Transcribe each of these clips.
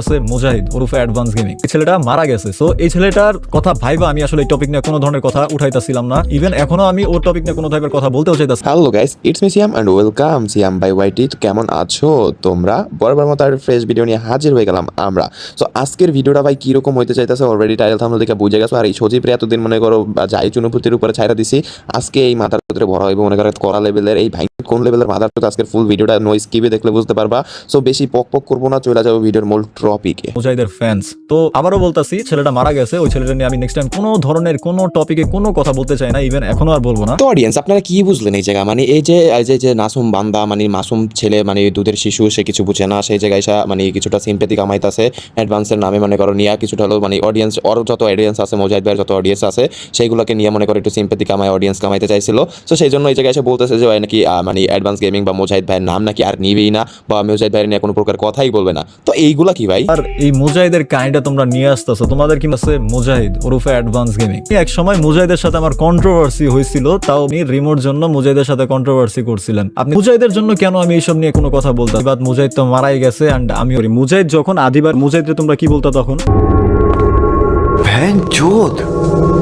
আছে মুজাহিদ ওরফে advance gaming. এই ছেলেটা মারা গেছে। সো এই ছেলেটার কথা ভাইবা আমি আসলে এই টপিক নিয়ে কোনো ধরনের কথা উঠাইতাছিলাম না। ইভেন এখনো আমি ওর টপিক নিয়ে কোনো টাইপের কথা বলতেও চাইতাছি। Hello guys, it's me Siam and welcome Siam by YT. কেমন আছো তোমরা? বরাবর মতো আর ফ্রেশ ভিডিও নিয়ে হাজির হয়ে গেলাম আমরা। সো আজকের ভিডিওটা ভাই কিরকম হইতে চাইতেছে অলরেডি টাইটেল থাম্বনেল দেখে বুঝে গেছো। আর এই সজীব এতদিন মনে করো যাই চুনুপুতির উপরে ছাইরা দিছি, আজকে এই মাথার ভিতরে ভরা হইব মনে করো করা লেভেলের এই ভাই কোন লেভেলের মাথার ভিতরে আজকের ফুল ভিডিওটা নো স্কিপে দেখলে বুঝতে পারবা। সো বেশি পক পক করবো না, চলে যাবো ভিডিওর মূল টপিকে। মুজাহিদের ফ্যান্স তো আবারও বলতাছি, ছেলেটা মারা গেছে। ওই ছেলেটা নিয়ে আমি নেক্সট টাইম কোনো ধরনের কোনো টপিকে কোনো কথা বলতে চাই না, ইভেন এখনো আর বলবো না। তো অডিয়েন্স আপনারা কি বুঝলেন এই জায়গা? মানে এই যে নাসুম বান্দা মানে মাসুম ছেলে মানে দুধের শিশু, সে কিছু বুঝে না, সেই জায়গায় মানে কিছুটা সিম্পেথি কামাইতেছে অ্যাডভান্সের নামে মনে করো নিয়ে কিছুটা হলো মানে অডিয়েন্স ওর যত অডিয়েন্স আছে মুজাহিদ ভাইয়ের যত অডিয়েন্স আছে সেইগুলোকে নিয়ে মনে করো একটু সিম্পেথি কামায় অডিয়েন্স কামাইতে চাইছিল। তো সেই জন্য এই জায়গায় এসে বলতেছে যে নাকি মানে অ্যাডভান্স গেমিং বা মুজাহিদ ভাইয়ের নাম নাকি আর নিবেই না বা মুজাহিদ ভাইয়ের নিয়ে কোনো প্রকার কথাই বলবে না। তো এইগুলা কি ভাই? আর এই মুজাহিদের কাহিনীটা তোমরা নিয়ে আসতেছো, তোমাদের কি আছে মুজাহিদ ওরফে অ্যাডভান্স গেমিং। এক সময় মুজাহিদের সাথে আমার কন্ট্রোভার্সি হয়েছিল, তাও আমি রিমোর জন্য মুজাহিদের সাথে কন্ট্রোভার্সি করছিলেন। আপনি মুজাহিদের জন্য কেন আমি এইসব নিয়ে কোনো কথা বলতাম? বাট মুজাহিদ তো মারাই গেছে। এন্ড আমি মুজাহিদ যখন আদিবার মুজাহিদকে তোমরা কি বলতা তখন?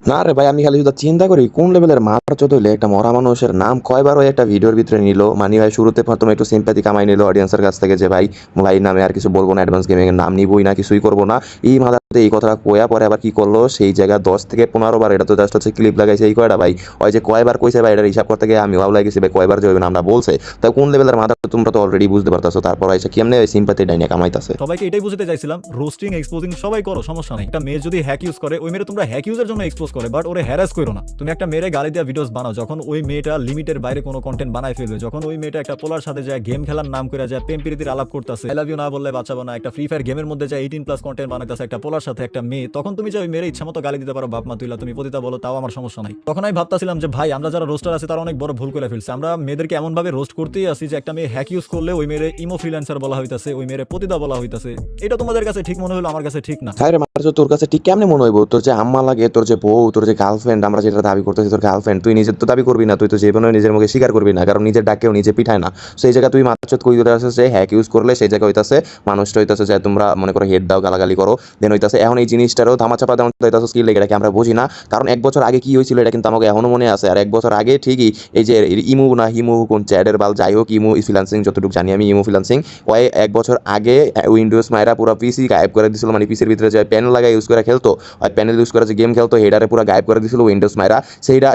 না রে ভাই, আমি খালি শুধু চিন্তা করি কোন লেভেলের মাথা চোদ হইলে একটা মরা মানুষের নাম কয়বার ওই একটা ভিডিওর ভিতরে নিল। মানে ভাই শুরুতে প্রথমে একটু সিম্প্যাথি কামাই নিল অডিয়েন্সের কাছ থেকে যে ভাই ভাই নামে আর কিছু বলবো না, অ্যাডভান্স গেমিং এর নাম নিবই না, কিছুই করবো না। এই মাথাতে এই কথাটা কয়া পরে আবার কি করলো, সেই জায়গা 10 থেকে 15 বার এটা তো জাস্ট হচ্ছে ক্লিপ লাগাইছে এই কয়টা ভাই। ওই যে কয়বার কইছে ভাই এটার হিসাব করতে গিয়ে আমি ভাবলাই গেছি ভাই কয়বার যে আমরা বলছে। তাই কোন লেভেলের মাথা তোমরা তো অলরেডি বুঝতে পারতাছো। তারপর এসে কেমনে ওই সিম্প্যাথি ডাইনে কামাইতাছে। সবাইকে এটাই বুঝতে চাইছিলাম, রোস্টিং এক্সপোজিং সবাই করো, সমস্যা নেই। একটা মেয়ে যদি হ্যাক ইউজ করে, ওই মেয়ে তোমরা হ্যাক ইউজের জন্য এক্সপোজ করে, বাট ওরে হ্যারাস করো না। তুমি একটা মেয়েরে গালি দেওয়া ভিডিওস বানাও, যখন ওই মেয়েটা লিমিটের বাইরে কোনো কন্টেন্ট বানায় ফেলবে, যখন ওই মেয়েটা একটা পোলার সাথে যায় গেম খেলার নাম করে যায় প্রেম প্রীতির আলাপ করতেছে, আই লাভ ইউ না বললে বাঁচাবো না, একটা ফ্রি ফায়ার গেমের মধ্যে যায় 18+ কন্টেন্ট বানাইতেছে একটা পোলার সাথে একটা মেয়ে, তখন তুমি যে ওই মেয়ের ইচ্ছা মতো গালি দিতে পারো, বাপ মা তুইলা তুমি পতিতা বলো, তাও আমার সমস্যা নাই। তখন আমি ভাবতাছিলাম যে ভাই আমরা যারা রোস্টার আছে তারা অনেক বড় ভুল করে ফেলছে। আমরা মেয়েদেরকে এমন ভাবে রোস্ট করতেই আসি যে একটা মেয়ে হ্যাক ইউজ করলে ওই মেয়ের ইমো ফ্রিল্যান্সার বলা হইতাছে, ওই মেয়ের পতিতা বলা হইতাছে। এটা তোমাদের কাছে ঠিক মনে হলো, আমার কাছে ঠিক না। হ্যাঁ রে মারছো, তোর কাছে ঠিক কেমনে মনে হইব? তোর যে আম্মা লাগে, তোর যে বউ, তোর যে গার্লফ্রেন্ড, আমরা যেটা দাবি করতেছি তোর গার্লফ্রেন্ড, তুই নিজের তো দাবি করবি না, তুই তো জীবনে নিজের মুখে স্বীকার করবি না, কারণ নিজের ডাকেও নিজে পিঠায় না। সেই জায়গায় তুই মারছত কই ধরে আসছে যে হ্যাক ইউজ করলে সেই জায়গায় হইতাছে মানুষটা হইতাছে যে তোমরা মনে করো হেড দাও গালাগালি করো দেন হইতাছে। এখন এই জিনিসটারও ধামাচাপা দেওয়া হইতাছে স্কিল লেগে, এটাকে আমরা বুঝি না। কারণ 1 বছর আগে কি হয়েছিল এটা কিন্তু আমাকে এখনো মনে আছে। আর 1 বছর আগে ঠিকই এই যে ইমু না হিমু কোন চ্যাডের বাল যাই হোক, ইমু ফ্রিল্যান্সিং যতটুকু জানি আমি, ইমু ফ্রিল্যান্সিং ওই 1 বছর আগে উইন্ডোজ মাইরা পুরো পিসি গায়েব করে দিছিল। মানে পিসির ভিতরে যে প্যানেল লাগাই ইউজ করে খেলতো, আর প্যানেল ইউজ করে যে গেম খেলতো হেডারে পুরো গায়েব করে দিছিল উইন্ডোজ মাইরা।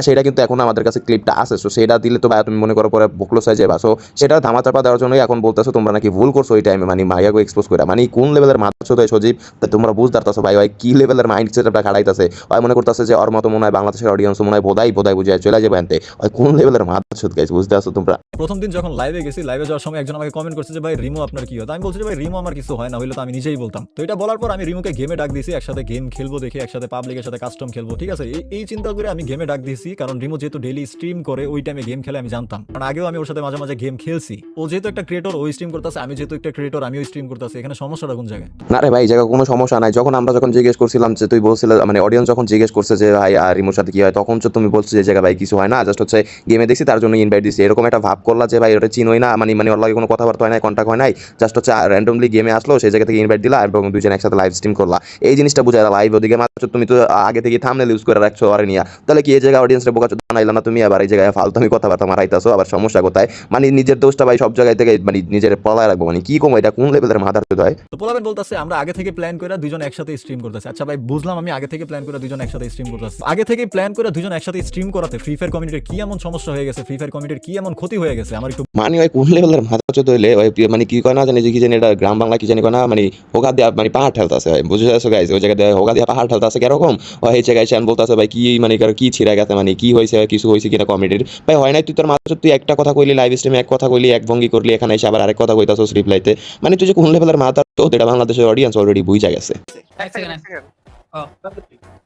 সেটা কিন্তু এখন আমাদের কাছে ক্লিপটা আছে। সো সেটা দিলে তো ভাই তুমি মনে করো পরে বকলস হয়ে যাবে। সো সেটা ধামাচাপা দেওয়ার জন্যই এখন বলতেছো তোমরা নাকি ভুল করছো ওই টাইমে, মানে মাইয়াকে এক্সপোজ করে। মানে কোন লেভেলের মাথা ছোট সজীব তোমরা বুঝতে পারতাছো ভাই? ভাই কি লেভেলের মাইন্ড সেটআপটা খাড়াইতাছে। ভাই মনে করতেছে যে ওর মতো মনে হয় বাংলাদেশের অডিয়েন্স মনে হয় বোধাই বুঝে চলে যাবে আনতে। ভাই কোন লেভেলের মাথা ছোট গাইস, বুঝতে পারছো তোমরা? প্রথম দিন যখন লাইভে গেছি, লাইভে যাওয়ার সময় একজন আমাকে কমেন্ট করছে যে ভাই রিমো আপনার কি হয়? আমি বলছি যে ভাই রিমো আমার কিছু হয় না, হইলে তো আমি নিজেই বলতাম। তো এটা বলার পর আমি রিমোকে গেমে ডাক দিয়েছি, একসাথে গেম খেলবো দেখে, একসাথে পাবলিকের সাথে কাস্টম খেলবো, ঠিক আছে। এই চিন্তা করে আমি গেমে ডাক দিয়েছি, কারণ রিমো যেহেতু ডেইলি স্ট্রিম করে ওই টাইমে গেম খেলে আমি জানতাম, কারণ আগেও আমি ওর সাথে মাঝে মাঝে গেম খেলছি। ও যেহেতু একটা ক্রিয়েটর, ওই স্ট্রিম করতেছে, আমি যেহেতু একটা ক্রিয়েটর, আমিও স্ট্রিম করতেছি। এখানে সমস্যাটা কোন জায়গায়? না রে ভাই, এই জায়গায় কোনো সমস্যা নাই। আমরা যখন জিজ্ঞেস করছিলাম যে তুই বলছিলে মানে অডিয়েন্স যখন জিজ্ঞেস করছে যে ভাই আর রিমোর সাথে কি হয়, তখন তো তুমি বলছো যে জায়গা ভাই কিছু হয় না, জাস্ট হচ্ছে গেমে দেখছি তার জন্য ইনভাইট দিছি। এরকম একটা ভাব করলা যে ভাই ওটা চিনোই না, মানে ওর লাগে কোনো কথাবার্তা হয় নাই, কন্টাক্ট হয় নাই, জাস্ট হচ্ছে র্যান্ডমলি গেমে আসলো, সেই জায়গা থেকে ইনভাইট দিলা এবং দুজন একসাথে লাইভ স্ট্রিম করলা। এই জিনিসটা বুঝাই লাইভ ওদিকে মাত্র তুমি তো আগে থেকে থাম্বনেল ইউজ করে রাখছো আর নিয়া, তাহলে কি এই জায়গায় অডিয়েন্সরে বোকা চোদা বানাইলা না তুমি? আবার এই জায়গায় ফালতুমি কথাবার্তা মারাইতাছো, আবার সমস্যা কোথায়? মানে নিজের দোষটা ভাই সব জায়গায় থেকে মানে নিজের পলায় রাখবো, মানে কি কম এটা কোন লেভেলের মাথার চোদ হয়? তো পোলাবেন বলতেছে আমরা আগে থেকে প্ল্যান করে দুজন একসাথে স্ট্রিম করতেছে। আচ্ছা ভাই বুঝলাম, আমি আগে থেকে প্ল্যান করে দুজন একসাথে স্ট্রিম করতেছে। আগে থেকে প্ল্যান করে দুজন একসাথে স্ট্রিম করাতে ফ্রি ফায়ার কমিউনিটির কি এমন সমস্যা হয়ে গেছে? ফ্রি ফায়ার কমিউনিটির কি এমন ক্ষতি হয়ে গেছে? আমার একটু মানে ওই কোন লেভেলের মাথা চোদ হইলে ওই মানে কি কয় না জানি যে কি জানি এটা গ্রাম বাংলা কি জানি কয় না, মানে হোগা দিয়া মানে পাহাড় ঠেলতেছে। বুঝে যাচ্ছ গাইজ? ওই জায়গায় হোগা দিয়া পাহাড় ঠেলতেছে কিরকম এই জায়গায় সে বলতেছে ভাই কি মানে কি ছিঁড়ে গেছে, মানে কি হয়েছে, কিছু হয়েছে কিনা কমিটির ভাই হয় নাই। তুই তোর মাথা তুই একটা কথা কইলি লাইভ স্ট্রিমে, এক কথা কইলি, এক ভঙ্গি করলি, এখানে এসে আবার আরেক কথা কইতাছস রিপ্লাইতে। মানে তুই যে কোন লেভেলের মাথা চোদ এটা বাংলাদেশের অডিয়েন্স অলরেডি বুঝা গেছে।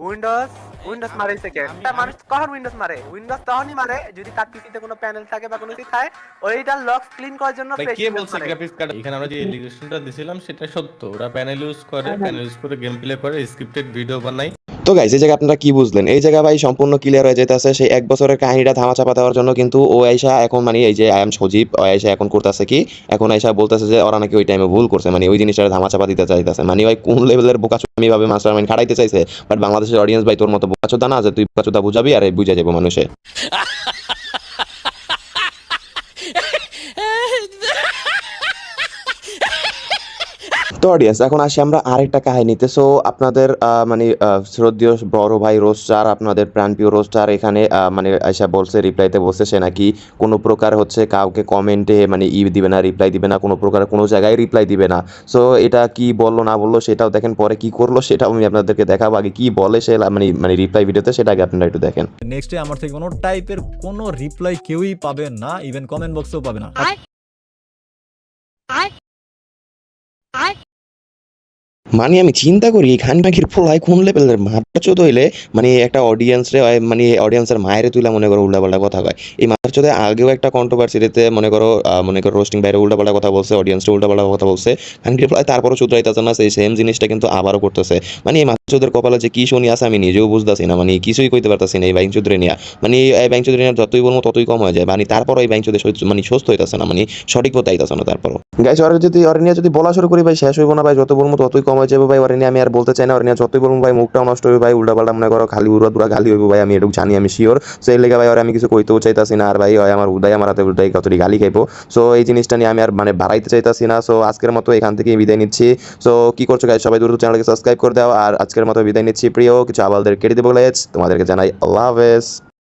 উইন্ডোজ মারে সেকেন্ড মানুষ কখন উইন্ডোজ মারে? উইন্ডোজ তখনই মারে যদি তার পিসিতে কোনো প্যানেল থাকে বা কোনো কিছু থাকে, ওইটা লক ক্লিন করার জন্য ভাই কে বলছে গ্রাফিক্স কার্ড? এখানে আমরা যে এলিগেশনটা দিছিলাম সেটা সত্য। ওরা প্যানেল ইউজ করে, প্যানেল ইউজ করে গেম প্লে করে, স্ক্রিপ্টেড ভিডিও বানায়। তো গাইস এই জায়গায় আপনারা কি বুঝলেন? এই জায়গা ভাই সম্পূর্ণ ক্লিয়ার হয়ে যাইতেছে সেই 1 বছরের কাহিনীটা ধামাচাপা দেওয়ার জন্য কিন্তু ও আইসা এখন মানে এই যে আই এম সজীব ও আইসা এখন করতেছে কি? এখন আইসা বলতেছে যে ওরা নাকি ওই টাইমে ভুল করছে। মানে ওই জিনিসটা ধামাচাপা দিতে চাইতেছে। মানে ভাই কোন লেভেলের বোকাচোদামি ভাবে মাস্টারমাইন্ড খাটাইতে চাইছে। বাট বাংলাদেশের অডিয়েন্স ভাই তোর মতো বোকাচোদা না যে তুই বোকাচোদা বুঝাবি আর এই বুঝা যাবে মানুষে। তো অডিয়েন্স এখন আসি আমরা আরেকটা কাহিনীতে। সো আপনাদের মানে শ্রদ্ধেয় বড় ভাই রোস্টার, আপনাদের প্রাণপ্রিয় রোস্টার এখানে মানে আইসা বলছে, রিপ্লাইতে বলছে সে নাকি কোনো প্রকার হচ্ছে কাউকে কমেন্টে মানে দিবে না, রিপ্লাই দিবে না, কোনো প্রকার কোনো জায়গায় রিপ্লাই দিবে না। সো এটা কি বললো না বললো সেটাও দেখেন, পরে কি করলো সেটাও আমি আপনাদেরকে দেখাবো। আগে কি বলে সে মানে মানে রিপ্লাই ভিডিওতে সেটা আগে আপনারা একটু দেখেন। নেক্সটে আমার থেকে কোনো টাইপের কোনো রিপ্লাই কেউই পাবেন না, ইভেন কমেন্ট বক্সেও পাবে না। মানে আমি চিন্তা করি খান পাখির ফোলায় কোন লেভেলের মাথাচোদ হইলে মানে একটা অডিয়েন্সরে মানে অডিয়েন্সের মায়েরে তুইলা মনে করো উল্টাপাল্টা কথা কয়। এই মাথাচোদে আগেও একটা কন্ট্রোভার্সিতে মনে করো রোস্টিং বাইরে উল্টাপাল্টা কথা বলছে, অডিয়েন্সটা উল্টাপাল্টা কথা বলছে, খানকির ফোলায় তারপরও শুধরাইতেছে না, সেই সেম জিনিসটা কিন্তু আবারও করতেছে। মানে এই মাথাচোদের কপালে যে কি শুনি আছে আমি নিজেও বুঝতেছি না, মানে কিছুই কইতে পারতেছি না এই বাইং চৌধুরী নিয়ে। মানে এই বাইং চৌধুরী নিয়ে যতই বলবো ততই কম হয়ে যায়, মানে তারপরও এই বাইং চৌধুরী মানে সুস্থ হইতেছে না, মানে সঠিক পথে আইতেছে না। তারপরও গাইস ওর নিয়ে যদি বলা শুরু করি ভাই শেষ হইব না ভাই, যত বলবো ততই কম হয়ে যাবে ভাই। ওর নিয়ে আমি আর বলতে চাই না, ওর নিয়ে যতই বলবো ভাই মুখটাও নষ্ট হবে ভাই, উল্টাপাল্টা মনে করো খালি উড়া গালি হইব ভাই, আমি এটুকু জানি, আমি শিওর। সো এই লেগে ভাই ওর আমি কিছু কইতেও চাইতাছি না, আর ভাই আমার উদয় আমার হাতে উদয় কতটি গালি খাইবো। সো এই জিনিসটা নিয়ে আমি আর মানে বাড়াইতে চাইতাছি না। সো আজকের মতো এখান থেকে বিদায় নিচ্ছি। সো কি করছো গাইস, সবাই দ্রুত চ্যানেলকে সাবস্ক্রাইব করে দাও। আর আজকের মতো বিদায় নিচ্ছি, প্রিয় কিছু আবালদের কেটে দেবো গাইস, তোমাদেরকে জানাই আল্লাহ হাফেজ।